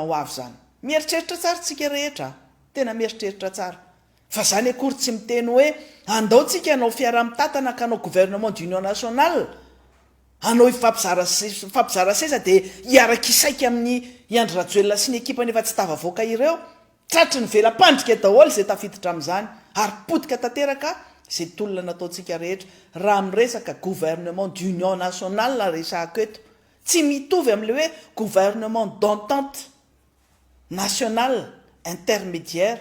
ho avy zany. Mieritreritra tsara tsika rehetra, tena mieritreritra tsara. Fa zany akory tsy miteny hoe andao tsika anao fiara-mitatana ka anao gouvernement d'union nationale, anao ifampizara seza de hiaraka-isaika amin'ny Andry Rajoelina sy ny ekipany efa tsy tavavoaka ireo, tratry ny velam-pandrika daholo zay tafiditra amin'izany, ary potika tanteraka zay tolona nataontsika rehetra. Raha miresaka gouvernement d'union nationale resahako eto, tsy mitovy amin'le hoe gouvernement d'entente nationale intermédiaire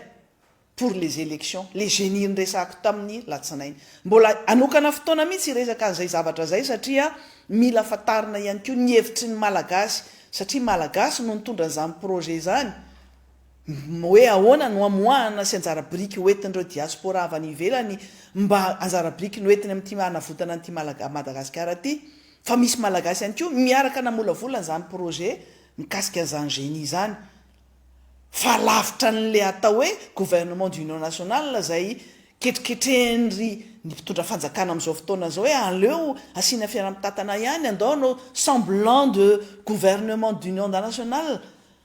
pour les élections, les génies resahako tamin'ny latsinainy. Mbola anokana fotoana mihitsy resaka an'izay zavatra zay, satria mila fatarina ihany koa ny hevitry ny malagasy, satria malagasy no nitondra izany projet zany, hoe ahoana no amoahana sy anjara biriky hoentin'ireo diaspora avy any ivelany mba anjara biriky no entiny amin'ity hanavotana an'ity Madagasikara ty. Fa misy malagasy ihany koa miaraka namolavolana izany projet mikasika an'izany génie zany. Fa lavitra n'le atao hoe gouvernement d'union nationale zay ketriketrehindry ny mpitondra fanjakana amin'izao fotoana zao hoe aleo asiana fiara-mitatana ihany, andao no semblant de gouvernement d'union nationale,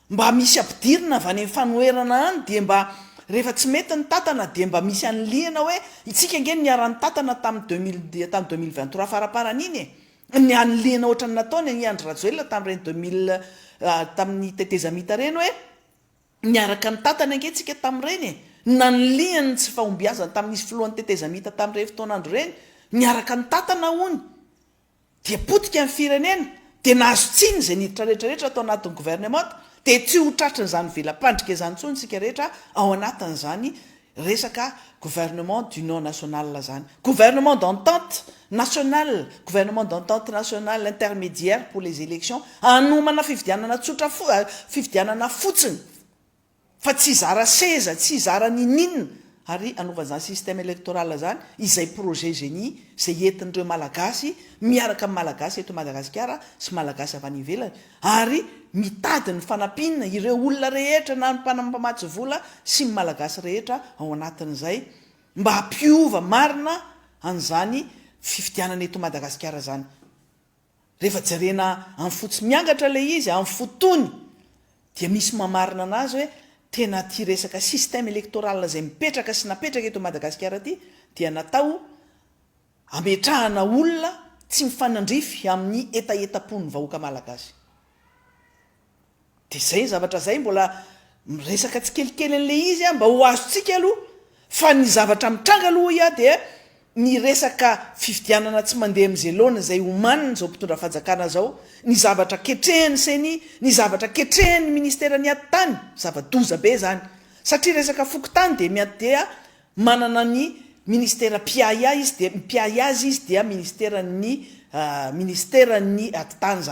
mba misy ampidirina avy any amin'ny fanoherana any, de mba rehefa tsy mety ny tatana de mba misy an'liana hoe itsika nge niara-ny tatana tamin'ny 2023 faraparan'iny ny an'liana ohatra ny nataony ny Andry Rajoelina tamin'ireny tamin'ny tetezamita reny hoe niaraka ny tatana nge tsika tamin'ireny, nanliany tsy fahombiazana tamin'nisy filohan'ny tetezamita tamin'ireny fotoanandro reny, niaraka ny tatana hony de potika ny firenena, de nahazo tsiny zay niditra rehetrarehetra atao anatin'ny gouvernement, de tsy ho tratriny zany velam-pandrika zany tsony tsika rehetra ao anatin'izany resaka gouvernement d'union nationale zany. Gouvernement d'entente nationale, gouvernement d'entente nationale intermédiaire pour les élections, anomana fifidianana tsotra fifidianana fotsiny, fa tsy zara seza, tsy zara ninina, ary anova zany système électoral zany, izay projet génie zay entin'ireo malagasy miaraka amin'ny malagasy eto Madagasikara sy malagasy avy any ivelany, ary mitady ny fanampinana ireo olona rehetra na mpamatsy vola sy malagasy rehetra ao anatin'izay, mba hampiova marina an'izany fifidianana eto Madagasikara zany. Rehefa jerena amin'ny fotsy miangatra le izy amin'ny fotony, dia misy mamarina anazy hoe tena ty resaka système électoral zay mipetraka sy napetraka eto Madagasikara ty dia natao ametrahana olona tsy mifanandrify amin'ny etaetapony vahoaka malagasy. De zay zavatra zay mbola miresaka tsy kelikely an'le izy mba ho azotsika aloha, fa ny zavatra mitranga aloha de ny resaka fifidianana tsy mandeha mizelona zay omanina zao mpitondra fanjakana zao, ny zavatra ketrehany seny, ny zavatra ketrehany ministera ny ady-tany, zava-doza be zany, satria resaka fokotany de miady dia manana ny ministera piaia izy, de piaia izy dia ministera ny ady-tany zany.